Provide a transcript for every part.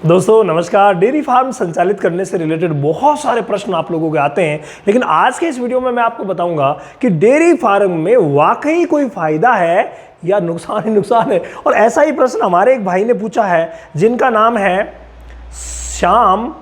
दोस्तों नमस्कार। Dairy farm संचालित करने से रिलेटेड बहुत सारे प्रश्न आप लोगों के आते हैं, लेकिन आज के इस वीडियो में मैं आपको बताऊंगा कि डेयरी फार्म में वाकई कोई फायदा है या नुकसान ही नुकसान है। और ऐसा ही प्रश्न हमारे एक भाई ने पूछा है जिनका नाम है श्याम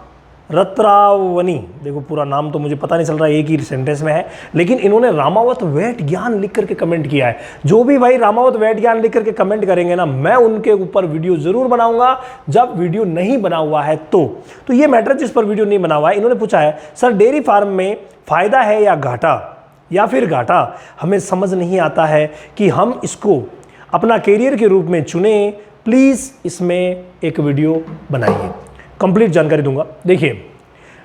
रतरावनी। देखो पूरा नाम तो मुझे पता नहीं चल रहा है, एक ही सेंटेंस में है, लेकिन इन्होंने रामावत वेट ज्ञान लिख करके कमेंट किया है। जो भी भाई रामावत वेट ज्ञान लिख करके कमेंट करेंगे ना, मैं उनके ऊपर वीडियो जरूर बनाऊंगा। जब वीडियो नहीं बना हुआ है तो ये मैटर जिस पर वीडियो नहीं बना हुआ है, इन्होंने पूछा है सर डेयरी फार्म में फायदा है या घाटा या फिर घाटा, हमें समझ नहीं आता है कि हम इसको अपना कैरियर के रूप में चुने, प्लीज इसमें एक वीडियो बनाइए। कंप्लीट जानकारी दूंगा। देखिए,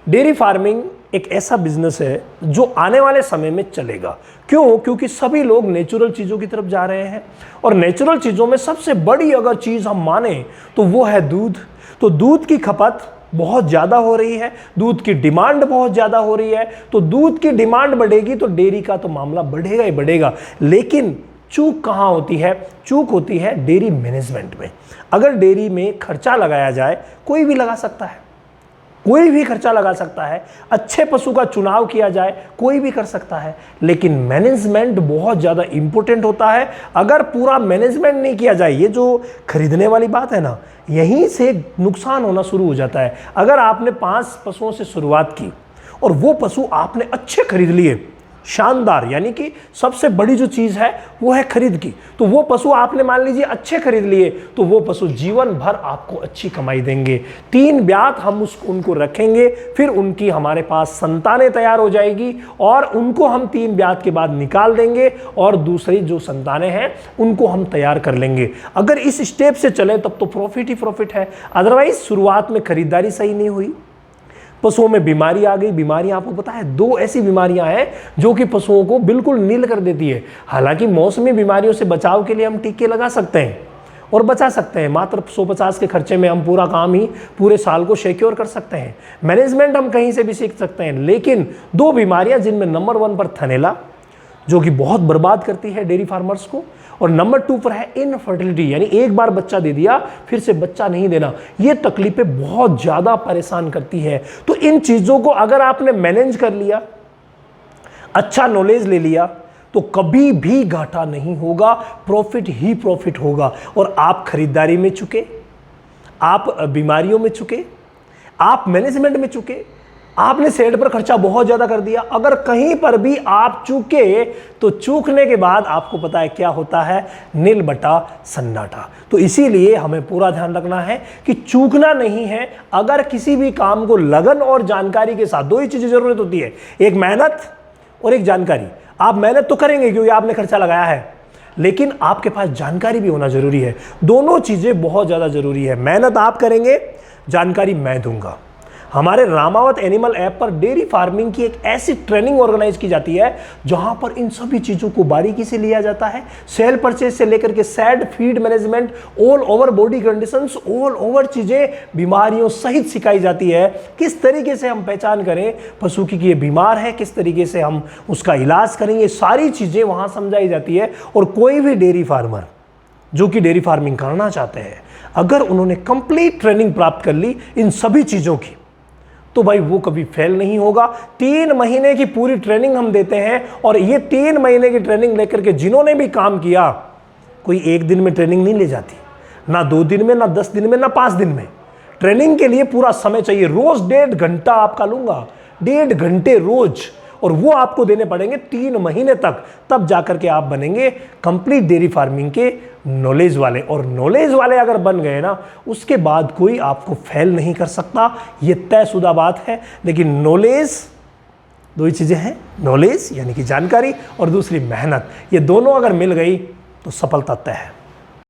डेयरी फार्मिंग एक ऐसा बिजनेस है जो आने वाले समय में चलेगा। क्यों? क्योंकि सभी लोग नेचुरल चीज़ों की तरफ जा रहे हैं, और नेचुरल चीज़ों में सबसे बड़ी अगर चीज़ हम माने तो वो है दूध। तो दूध की खपत बहुत ज़्यादा हो रही है, दूध की डिमांड बहुत ज़्यादा हो रही है। तो दूध की डिमांड बढ़ेगी तो डेयरी का तो मामला बढ़ेगा ही बढ़ेगा। लेकिन चूक कहाँ होती है? चूक होती है डेयरी मैनेजमेंट में। अगर डेयरी में खर्चा लगाया जाए, कोई भी लगा सकता है, कोई भी खर्चा लगा सकता है। अच्छे पशु का चुनाव किया जाए, कोई भी कर सकता है, लेकिन मैनेजमेंट बहुत ज़्यादा इंपॉर्टेंट होता है। अगर पूरा मैनेजमेंट नहीं किया जाए, ये जो खरीदने वाली बात है ना, यहीं से नुकसान होना शुरू हो जाता है। अगर आपने 5 पशुओं से शुरुआत की और वो पशु आपने अच्छे खरीद लिए, शानदार, यानी कि सबसे बड़ी जो चीज है वो है खरीद की, तो वो पशु आपने मान लीजिए अच्छे खरीद लिए, तो वो पशु जीवन भर आपको अच्छी कमाई देंगे। 3 ब्यात हम उनको रखेंगे, फिर उनकी हमारे पास संतानें तैयार हो जाएगी और उनको हम 3 ब्यात के बाद निकाल देंगे और दूसरी जो संतानें हैं उनको हम तैयार कर लेंगे। अगर इस स्टेप से चले तब तो प्रॉफिट ही प्रॉफिट है। अदरवाइज शुरुआत में खरीदारी सही नहीं हुई, पशुओं में बीमारी आ गई। बीमारियां आपको पता है 2 ऐसी बीमारियां हैं जो कि पशुओं को बिल्कुल नील कर देती है। हालांकि मौसमी बीमारियों से बचाव के लिए हम टीके लगा सकते हैं और बचा सकते हैं। मात्र 150 के खर्चे में हम पूरा काम ही पूरे साल को सिक्योर कर सकते हैं। मैनेजमेंट हम कहीं से भी सीख सकते हैं। लेकिन 2 बीमारियां जिनमें नंबर 1 पर थनैला, जो कि बहुत बर्बाद करती है डेयरी फार्मर्स को, और नंबर 2 पर है इनफर्टिलिटी, यानी एक बार बच्चा दे दिया फिर से बच्चा नहीं देना। ये तकलीफें बहुत ज़्यादा परेशान करती है। तो इन चीज़ों को अगर आपने मैनेज कर लिया, अच्छा नॉलेज ले लिया, तो कभी भी घाटा नहीं होगा, प्रॉफिट ही प्रॉफिट होगा। और आप खरीदारी में चुके, आप बीमारियों में चुके, आप मैनेजमेंट में चुके, आपने सेट पर खर्चा बहुत ज्यादा कर दिया। अगर कहीं पर भी आप चूके तो चूकने के बाद आपको पता है क्या होता है? नील बटा सन्नाटा। तो इसीलिए हमें पूरा ध्यान रखना है कि चूकना नहीं है। अगर किसी भी काम को लगन और जानकारी के साथ, 2 ही चीजें जरूरत होती है, एक मेहनत और एक जानकारी। आप मेहनत तो करेंगे क्योंकि आपने खर्चा लगाया है, लेकिन आपके पास जानकारी भी होना जरूरी है। दोनों चीजें बहुत ज्यादा जरूरी है। मेहनत आप करेंगे, जानकारी मैं दूंगा। हमारे रामावत एनिमल ऐप पर डेयरी फार्मिंग की एक ऐसी ट्रेनिंग ऑर्गेनाइज की जाती है जहां पर इन सभी चीजों को बारीकी से लिया जाता है। सेल परचेज से लेकर के sad feed management, all over body conditions, all over चीजें बीमारियों सहित सिखाई जाती है। किस तरीके से हम पहचान करें पशु की कि ये बीमार है, किस तरीके से हम उसका इलाज करेंगे, सारी चीजें वहां समझाई जाती है। और कोई भी डेयरी फार्मर जो कि डेयरी फार्मिंग करना चाहते हैं, अगर उन्होंने कंप्लीट ट्रेनिंग प्राप्त कर ली इन सभी चीजों की, तो भाई वो कभी फेल नहीं होगा। 3 महीने की पूरी ट्रेनिंग हम देते हैं, और ये 3 महीने की ट्रेनिंग लेकर के जिन्होंने भी काम किया, कोई एक दिन में ट्रेनिंग नहीं ले जाती, ना 2 दिन में, ना 10 दिन में, ना 5 दिन में। ट्रेनिंग के लिए पूरा समय चाहिए। रोज 1.5 घंटा आपका लूंगा, 1.5 घंटे रोज, और वो आपको देने पड़ेंगे 3 महीने तक। तब जाकर के आप बनेंगे कंप्लीट डेयरी फार्मिंग के नॉलेज वाले। और नॉलेज वाले अगर बन गए ना, उसके बाद कोई आपको फेल नहीं कर सकता, ये तयशुदा बात है। लेकिन नॉलेज, 2 ही चीजें हैं, नॉलेज यानी कि जानकारी, और दूसरी मेहनत, ये दोनों अगर मिल गई तो सफलता तय है।